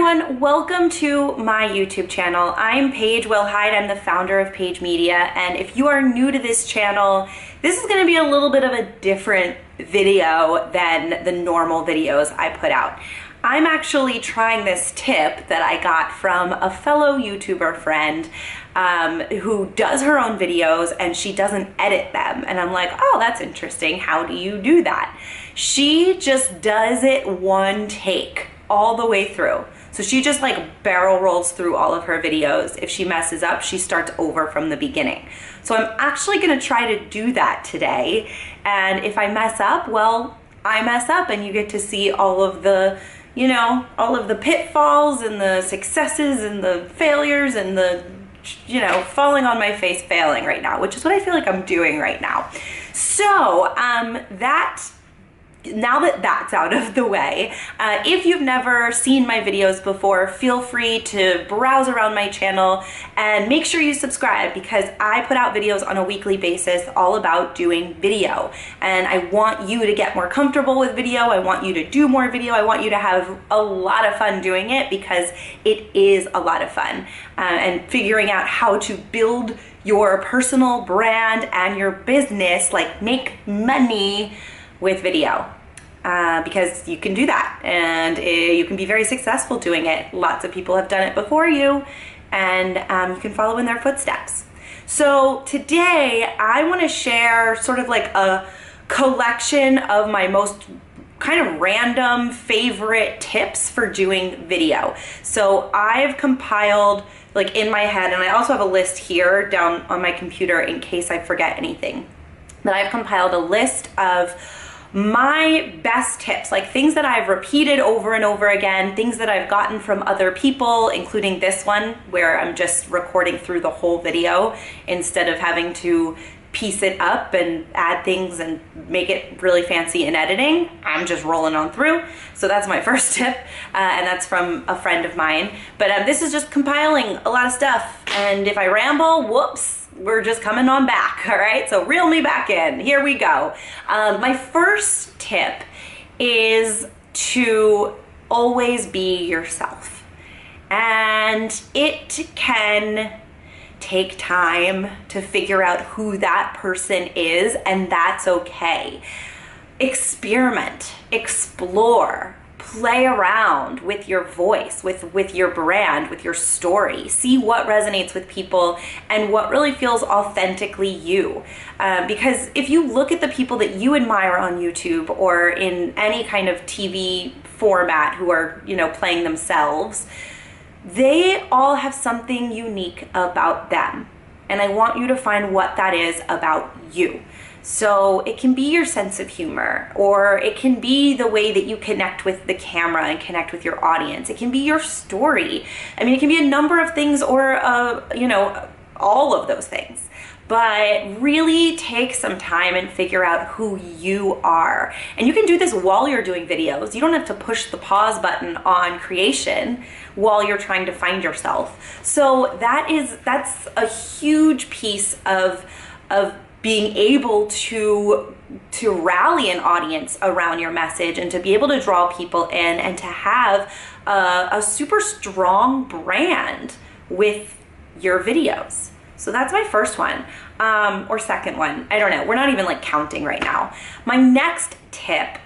everyone, welcome to my YouTube channel. I'm Paige Wilhide, I'm the founder of Paige Media, and if you are new to this channel, this is going to be a little bit of a different video than the normal videos I put out. I'm actually trying this tip that I got from a fellow YouTuber friend who does her own videos and she doesn't edit them. And I'm like, oh, that's interesting. How do you do that? She just does it one take all the way through. So she just like barrel rolls through all of her videos. If she messes up, she starts over from the beginning. So I'm actually gonna try to do that today. And if I mess up, well, I mess up and you get to see all of the, you know, all of the pitfalls and the successes and the failures and the, you know, falling on my face failing right now, which is what I feel like I'm doing right now. So now that that's out of the way, if you've never seen my videos before, feel free to browse around my channel and make sure you subscribe because I put out videos on a weekly basis all about doing video. And I want you to get more comfortable with video. I want you to do more video. I want you to have a lot of fun doing it because it is a lot of fun. And figuring out how to build your personal brand and your business, like make money with video. Because you can do that and you can be very successful doing it. Lots of people have done it before you and you can follow in their footsteps. So today I want to share sort of like a collection of my most kind of random favorite tips for doing video. So I've compiled like in my head, and I also have a list here down on my computer in case I forget anything, but I've compiled a list of my best tips, like things that I've repeated over and over again, things that I've gotten from other people, including this one where I'm just recording through the whole video instead of having to piece it up and add things and make it really fancy in editing. I'm just rolling on through. So that's my first tip, and that's from a friend of mine. But this is just compiling a lot of stuff, and if I ramble, whoops, we're just coming on back, all right? So reel me back in, here we go. My first tip is to always be yourself. And it can take time to figure out who that person is, and that's okay. Experiment, explore, play around with your voice, with your brand, with your story. See what resonates with people and what really feels authentically you. Because if you look at the people that you admire on YouTube or in any kind of TV format who are, you know, playing themselves, they all have something unique about them. And I want you to find what that is about you. So it can be your sense of humor, or it can be the way that you connect with the camera and connect with your audience. It can be your story. I mean, it can be a number of things, or, you know, all of those things. But really take some time and figure out who you are. And you can do this while you're doing videos. You don't have to push the pause button on creation while you're trying to find yourself. So that's a huge piece of being able to rally an audience around your message and to be able to draw people in and to have a super strong brand with your videos. So that's my first one, or second one. I don't know. We're not even like counting right now. My next tip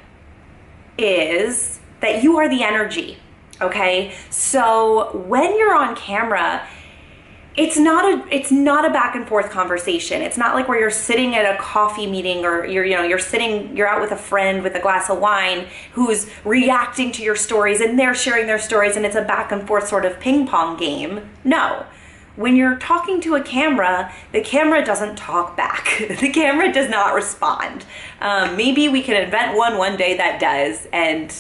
is that you are the energy, okay? So when you're on camera, it's not a back and forth conversation. It's not like where you're sitting at a coffee meeting or you're out with a friend with a glass of wine who's reacting to your stories and they're sharing their stories and it's a back and forth sort of ping pong game. No. When you're talking to a camera, the camera doesn't talk back. The camera does not respond. Maybe we can invent one day that does, and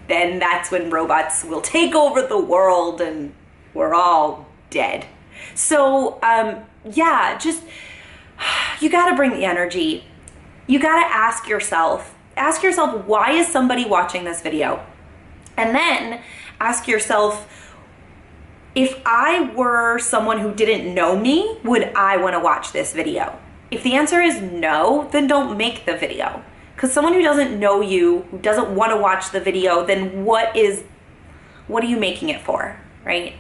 then that's when robots will take over the world and we're all dead. So yeah, just, you gotta bring the energy. You gotta ask yourself, why is somebody watching this video? And then ask yourself, if I were someone who didn't know me, would I want to watch this video? If the answer is no, then don't make the video. Because someone who doesn't know you, who doesn't want to watch the video, then what is what are you making it for, right?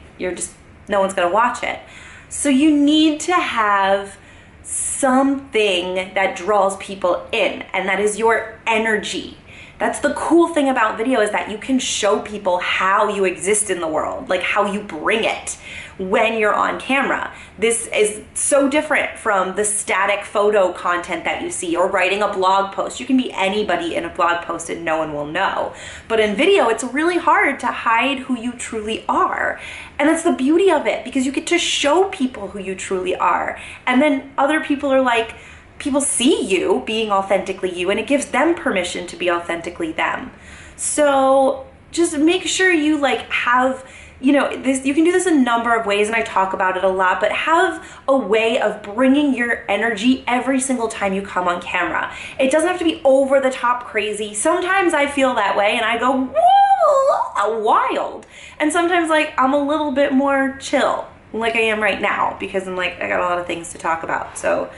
No one's gonna watch it. So you need to have something that draws people in, and that is your energy. That's the cool thing about video, is that you can show people how you exist in the world, like how you bring it when you're on camera. This is so different from the static photo content that you see, or writing a blog post. You can be anybody in a blog post and no one will know. But in video, it's really hard to hide who you truly are. And that's the beauty of it, because you get to show people who you truly are. And then other people are like, people see you being authentically you, and it gives them permission to be authentically them. So just make sure you like have, you know, this, you can do this a number of ways, and I talk about it a lot, but have a way of bringing your energy every single time you come on camera. It doesn't have to be over the top crazy. Sometimes I feel that way and I go, whoa, wild. And sometimes like I'm a little bit more chill, like I am right now, because I'm like, I got a lot of things to talk about. So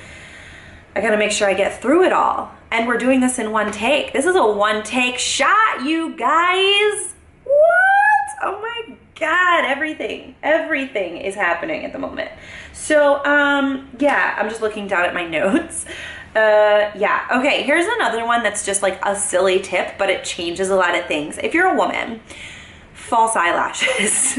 I gotta make sure I get through it all. And we're doing this in one take. This is a one take shot, you guys. What? Oh my God, everything is happening at the moment. So, yeah, I'm just looking down at my notes. Yeah, okay, here's another one that's just like a silly tip, but it changes a lot of things. If you're a woman, false eyelashes.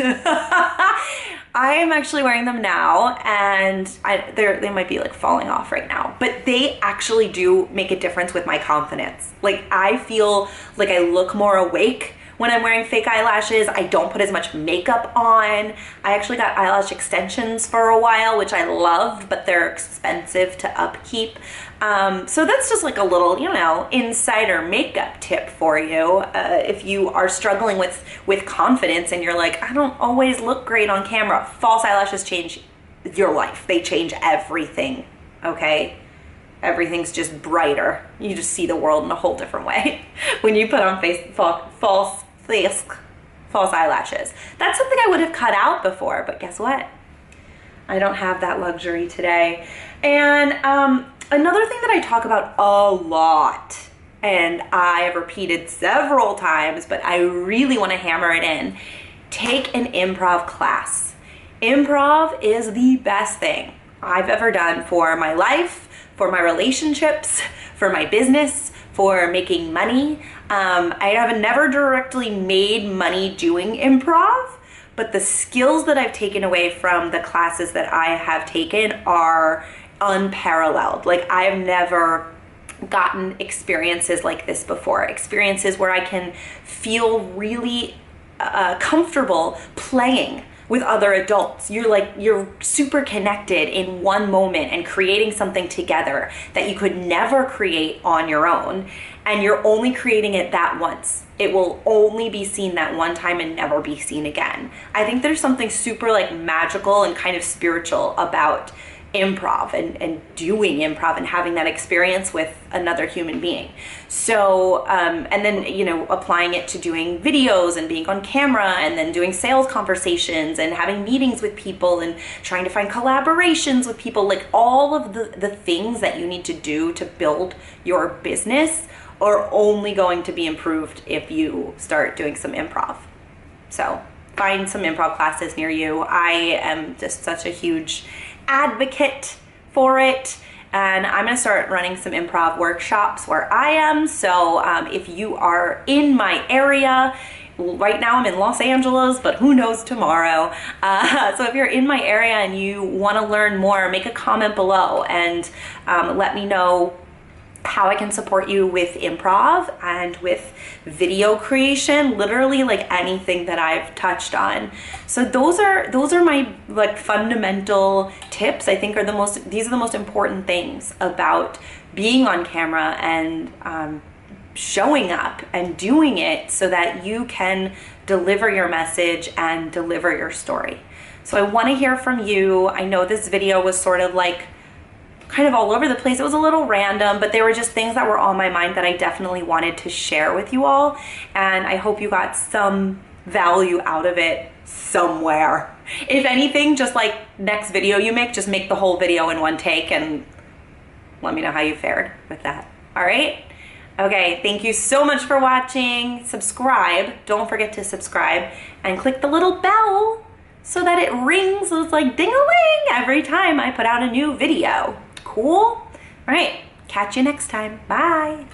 I am actually wearing them now, and they might be like falling off right now, but they actually do make a difference with my confidence. Like, I feel like I look more awake when I'm wearing fake eyelashes. I don't put as much makeup on. I actually got eyelash extensions for a while, which I loved, but they're expensive to upkeep. So that's just like a little, you know, insider makeup tip for you. If you are struggling with confidence and you're like, I don't always look great on camera, false eyelashes change your life. They change everything, okay? Everything's just brighter. You just see the world in a whole different way when you put on false eyelashes. That's something I would have cut out before, but guess what? I don't have that luxury today. And another thing that I talk about a lot, and I have repeated several times, but I really want to hammer it in, take an improv class. Improv is the best thing I've ever done for my life, for my relationships, for my business, for making money. I have never directly made money doing improv, but the skills that I've taken away from the classes that I have taken are unparalleled. Like, I've never gotten experiences like this before. Experiences where I can feel really comfortable playing with other adults. You're super connected in one moment and creating something together that you could never create on your own, and you're only creating it that once. It will only be seen that one time and never be seen again. I think there's something super like magical and kind of spiritual about improv and doing improv and having that experience with another human being. So, and then, you know, applying it to doing videos and being on camera, and then doing sales conversations and having meetings with people and trying to find collaborations with people, like all of the things that you need to do to build your business are only going to be improved if you start doing some improv. So find some improv classes near you. I am just such a huge advocate for it, and I'm gonna start running some improv workshops where I am. So if you are in my area, right now I'm in Los Angeles, but who knows tomorrow. So if you're in my area and you want to learn more, make a comment below and let me know how I can support you with improv and with video creation, literally like anything that I've touched on. So those are my like fundamental tips. I think these are the most important things about being on camera and showing up and doing it so that you can deliver your message and deliver your story. So I want to hear from you. I know this video was sort of like kind of all over the place. It was a little random, but they were just things that were on my mind that I definitely wanted to share with you all. And I hope you got some value out of it somewhere. If anything, just like next video you make, just make the whole video in one take and let me know how you fared with that. All right. Okay, thank you so much for watching. Subscribe. Don't forget to subscribe and click the little bell so that it rings. So it's like ding-a-ling every time I put out a new video. Cool? All right, catch you next time. Bye.